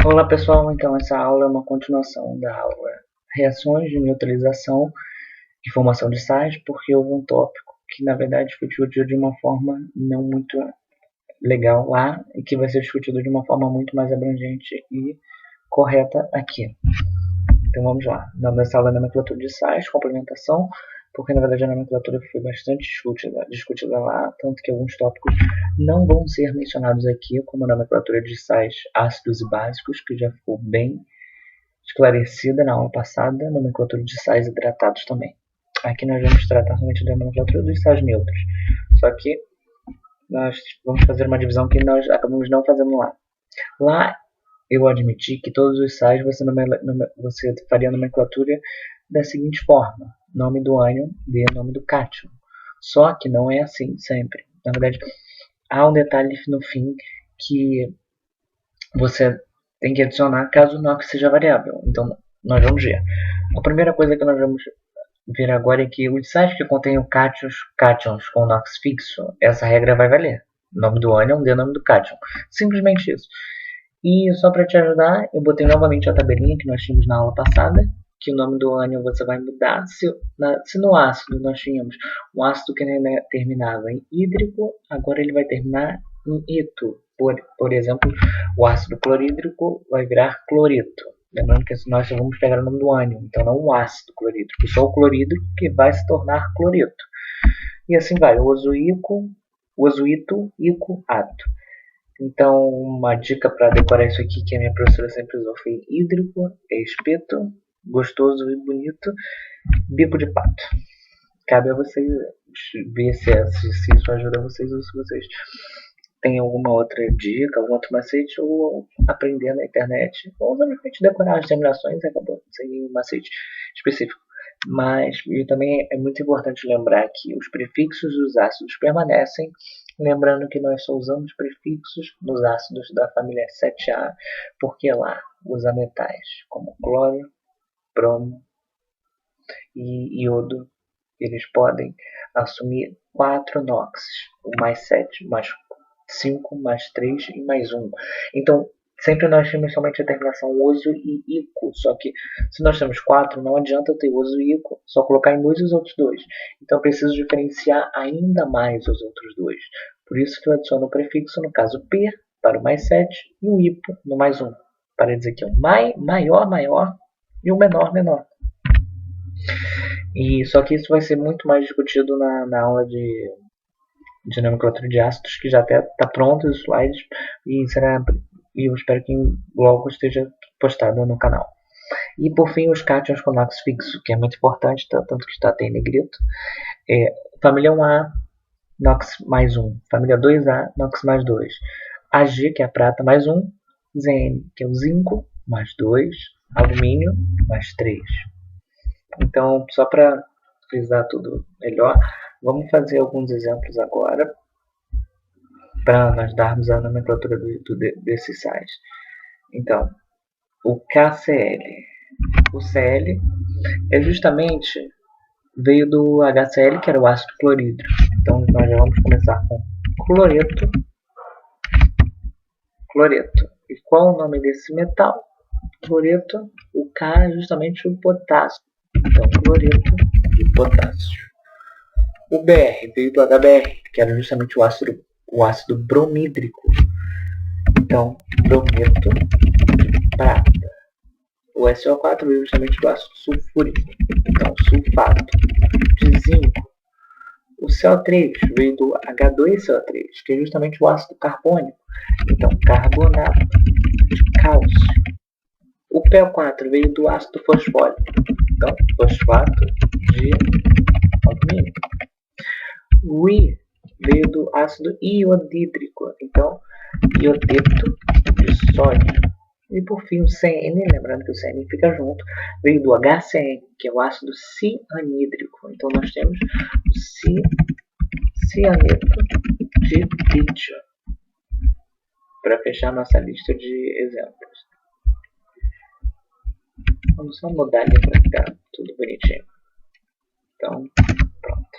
Olá pessoal, então essa aula é uma continuação da aula Reações de neutralização de formação de sais, porque houve um tópico que na verdade foi discutido de uma forma não muito legal lá e que vai ser discutido de uma forma muito mais abrangente e correta aqui. Então vamos lá. O nome dessa aula é nomenclatura de sais, complementação, porque na verdade a nomenclatura foi bastante discutida lá, tanto que alguns tópicos não vão ser mencionados aqui, como a nomenclatura de sais ácidos e básicos, que já ficou bem esclarecida na aula passada, nomenclatura de sais hidratados também. Aqui nós vamos tratar somente da nomenclatura dos sais neutros, só que nós vamos fazer uma divisão que nós acabamos não fazendo lá. Lá eu admiti que todos os sais você faria a nomenclatura da seguinte forma: nome do ânion e nome do cátion. Só que não é assim sempre. Na verdade, há um detalhe no fim que você tem que adicionar caso o NOx seja variável. Então, nós vamos ver. A primeira coisa que nós vamos ver agora é que os sais que contêm cátions com NOx fixo, essa regra vai valer. Nome do ânion, nome do cátion. Simplesmente isso. E só para te ajudar, eu botei novamente a tabelinha que nós tínhamos na aula passada, que o nome do ânion você vai mudar. Se no ácido nós tínhamos um ácido que terminava em hídrico, agora ele vai terminar em ito. Por exemplo, o ácido clorídrico vai virar clorito. Lembrando que nós só vamos pegar o nome do ânion, então não o ácido clorídrico, só o clorídrico que vai se tornar clorito. E assim vai, o ozoito, ico, ato. Então, uma dica para decorar isso aqui que a minha professora sempre usou foi hídrico, espeto, gostoso e bonito, bico de pato. Cabe a vocês ver se isso ajuda vocês ou se vocês têm alguma outra dica, algum outro macete, ou aprender na internet, ou simplesmente decorar as terminações e acabou, sem nenhum macete específico. Mas e também é muito importante lembrar que os prefixos dos ácidos permanecem, lembrando que nós só usamos prefixos nos ácidos da família 7A, porque lá usa metais como cloro, bromo e iodo. Eles podem assumir 4 NOx, o mais 7, mais 5, mais 3 e mais 1. Então, sempre nós temos somente a terminação oso e ico, só que se nós temos 4, não adianta eu ter oso e ico, só colocar em 2 os outros 2. Então eu preciso diferenciar ainda mais os outros 2. Por isso que eu adiciono o prefixo, no caso P, para o mais 7, e o ipo no mais 1, para dizer que é o maior e o menor. E só que isso vai ser muito mais discutido na aula de nomenclatura de ácidos, que já até está pronto os slides e eu espero que logo esteja postada no canal. E por fim, os cátions com NOx fixo, que é muito importante, tanto que está até em negrito. Família 1A, NOx mais 1. Família 2A, NOx mais 2. Ag, que é a prata, mais 1. Zn, que é o zinco, mais 2. Alumínio, mais 3. Então, só para frisar tudo melhor, vamos fazer alguns exemplos agora para nós darmos a nomenclatura desses sais. Então, o KCl. O Cl é justamente veio do HCl, que era o ácido clorídrico. Então, nós já vamos começar com cloreto. E qual o nome desse metal? Cloreto. O K é justamente o potássio. Então, cloreto de potássio. O Br veio do HBr, que era justamente o ácido bromídrico. Então, brometo de prata. O SO4 veio justamente do ácido sulfúrico. Então, sulfato de zinco. O CO3 veio do H2CO3, que é justamente o ácido carbônico. Então, carbonato de cálcio. O PO4 veio do ácido fosfórico. Então, fosfato de alumínio. O I veio do ácido iodídrico. Então, iodeto de sódio. E por fim o CN, lembrando que o CN fica junto, veio do HCN, que é o ácido cianídrico. Então nós temos o cianeto de lítio, para fechar nossa lista de exemplos. Vamos só mudar ali para ficar tudo bonitinho. Então, pronto.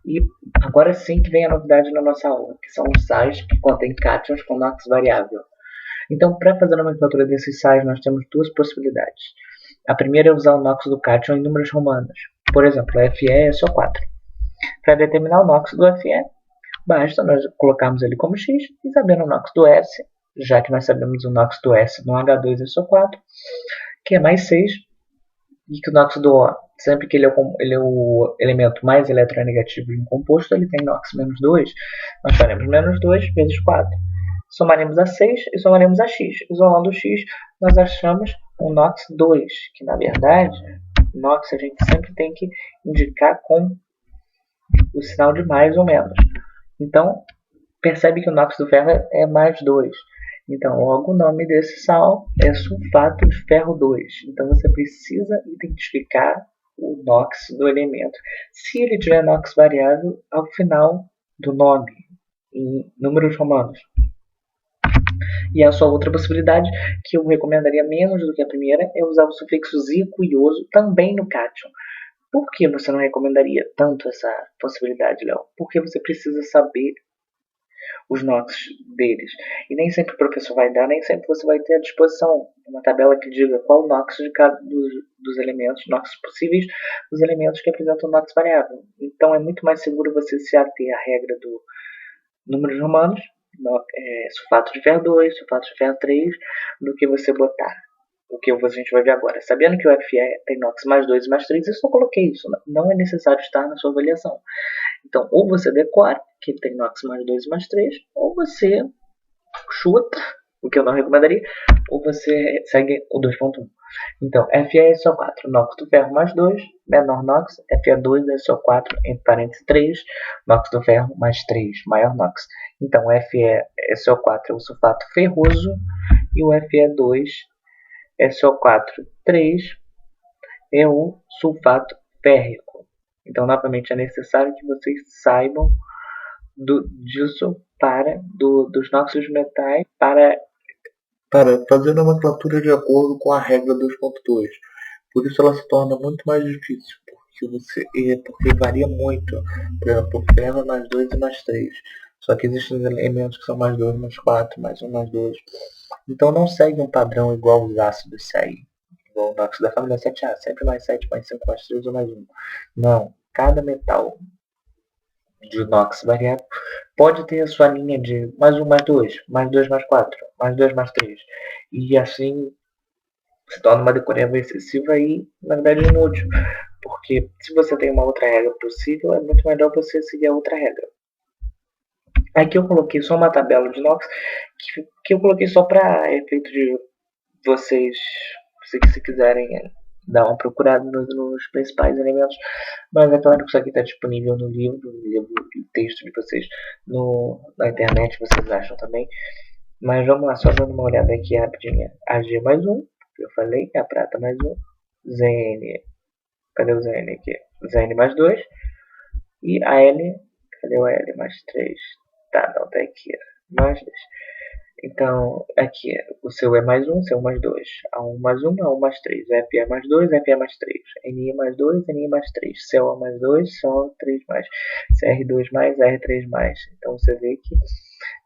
E agora sim que vem a novidade na nossa aula, que são os sais que contêm cátions com NOx variável. Então, para fazer a nomenclatura desses sais, nós temos duas possibilidades. A primeira é usar o NOx do cátion em números romanos. Por exemplo, Fe é SO4. Para determinar o NOx do Fe, basta nós colocarmos ele como X e sabendo o NOx do S, já que nós sabemos o NOx do S no H2SO4, que é mais 6, e que o NOx do O, sempre que ele é o elemento mais eletronegativo de um composto, ele tem NOx menos 2, nós faremos menos 2 vezes 4. Somaremos a 6 e somaremos a x. Isolando o x, nós achamos um NOx 2, que na verdade, NOx a gente sempre tem que indicar com o sinal de mais ou menos. Então, percebe que o NOx do ferro é mais 2. Então, logo o nome desse sal é sulfato de ferro 2. Então, você precisa identificar o NOx do elemento. Se ele tiver NOx variável ao final do nome, em números romanos. E a sua outra possibilidade, que eu recomendaria menos do que a primeira, é usar o sufixo zico-ioso também no cátion. Por que você não recomendaria tanto essa possibilidade, Léo? Porque você precisa saber os NOx deles. E nem sempre o professor vai dar, nem sempre você vai ter à disposição uma tabela que diga qual o NOx de cada dos elementos, NOx possíveis, dos elementos que apresentam NOx variável. Então é muito mais seguro você se ater à regra do números romanos, sulfato de ferro 2, sulfato de ferro 3, do que você botar o que a gente vai ver agora. Sabendo que o Fe tem NOx mais 2 e mais 3, eu só coloquei isso. Não é necessário estar na sua avaliação. Então, ou você decora que ele tem NOx mais 2 e mais 3, ou você chuta, o que eu não recomendaria, ou você segue o 2.1. Então, Fe é SO4, NOx do ferro mais 2, menor NOx, Fe2 é SO4, entre parênteses 3, NOx do ferro mais 3, maior NOx. Então, Fe é SO4 é o sulfato ferroso, e o Fe2 SO4 3 é o sulfato férrico. Então, novamente, é necessário que vocês saibam disso dos NOx metais para fazer a nomenclatura de acordo com a regra 2.2. Por isso ela se torna muito mais difícil, porque varia muito. Por exemplo, o ferro é mais 2 e mais 3. Só que existem elementos que são mais 2, mais 4, mais 1, mais 2. Então não segue um padrão igual os ácidos seguem. Igual o NOx da família 7A, sempre mais 7, mais 5, mais 3 ou mais 1. Não, cada metal de NOx variável pode ter a sua linha de mais 1, mais 2, mais 2, mais 4, mais 2, mais 3. E assim se torna uma decoreba excessiva e, na verdade, inútil. Porque se você tem uma outra regra possível, é muito melhor você seguir a outra regra. Aqui eu coloquei só uma tabela de NOx, que eu coloquei só para efeito de vocês, se quiserem dar uma procurada nos principais elementos. Mas é claro que isso aqui está disponível no livro texto de vocês na internet, vocês acham também. Mas vamos lá, só dando uma olhada aqui rapidinho. Ag mais 1, eu falei, a prata mais 1, Zn, cadê o Zn aqui? Zn mais 2, e Al, cadê o Al mais 3? Tá, não, tá aqui, mais 2. Então, aqui, o seu é mais 1, seu mais 2. A1 mais 1, A1 mais 3. Fe é mais 2, Fe é mais 3. Ni mais 2, Ni mais 3. CO mais 2, CO 3 mais. Cr2 mais, R3 mais. Então, você vê que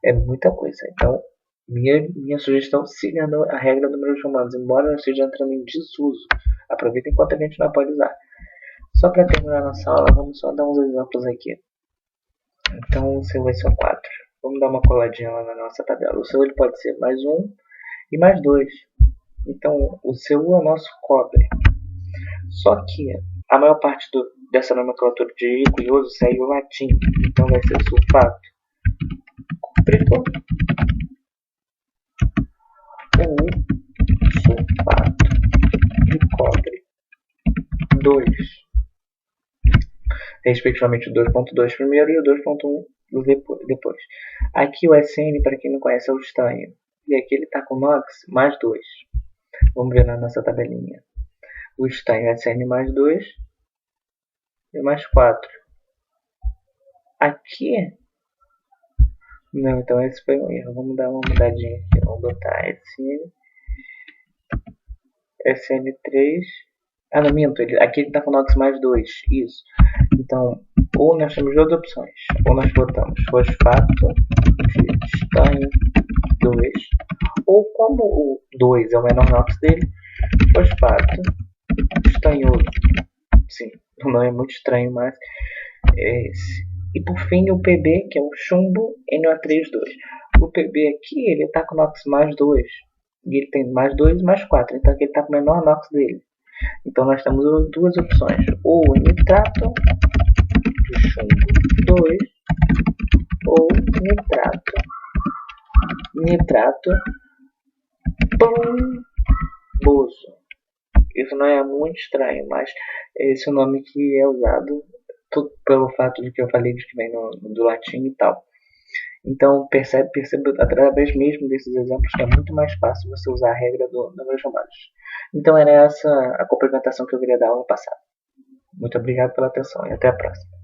é muita coisa. Então, minha sugestão, siga a regra dos números romanos, embora não esteja entrando em desuso. Aproveita enquanto a gente não pode usar. Só para terminar nossa aula, vamos só dar uns exemplos aqui. Então, o seu vai ser o 4. Vamos dar uma coladinha lá na nossa tabela. O seu ele pode ser mais 1 e mais 2. Então, o seu é o nosso cobre. Só que a maior parte dessa nomenclatura de curioso segue o latim. Então, vai ser sulfato cúprico ou sulfato de cobre 2. Respectivamente o 2.2 primeiro e o 2.1 depois. Aqui o SN, para quem não conhece, é o estanho. E aqui ele está com NOx mais 2. Vamos ver na nossa tabelinha. O estanho é SN mais 2 e mais 4. Aqui... Não, então esse foi um erro. Vamos dar uma mudadinha aqui. Vamos botar SN3... Ah, não minto. Aqui ele está com NOx mais 2. Isso. Então, ou nós temos duas opções. Ou nós botamos fosfato de estanho 2, ou como o 2 é o menor NOx dele, fosfato estanhoso. Sim, o nome é muito estranho, mas é esse. E por fim o PB, que é o chumbo NO3,2. O PB aqui, ele está com NOx mais 2. E ele tem mais 2 e mais 4. Então aqui ele está com o menor NOx dele. Então nós temos duas opções. Ou nitrato de chumbo 2 ou nitrato pomboso. Isso não é muito estranho, mas esse é o nome que é usado pelo fato de que eu falei de que vem do latim e tal. Então percebe através mesmo desses exemplos que é muito mais fácil você usar a regra do números romanos. Então era essa a complementação que eu queria dar no passado. Muito obrigado pela atenção e até a próxima.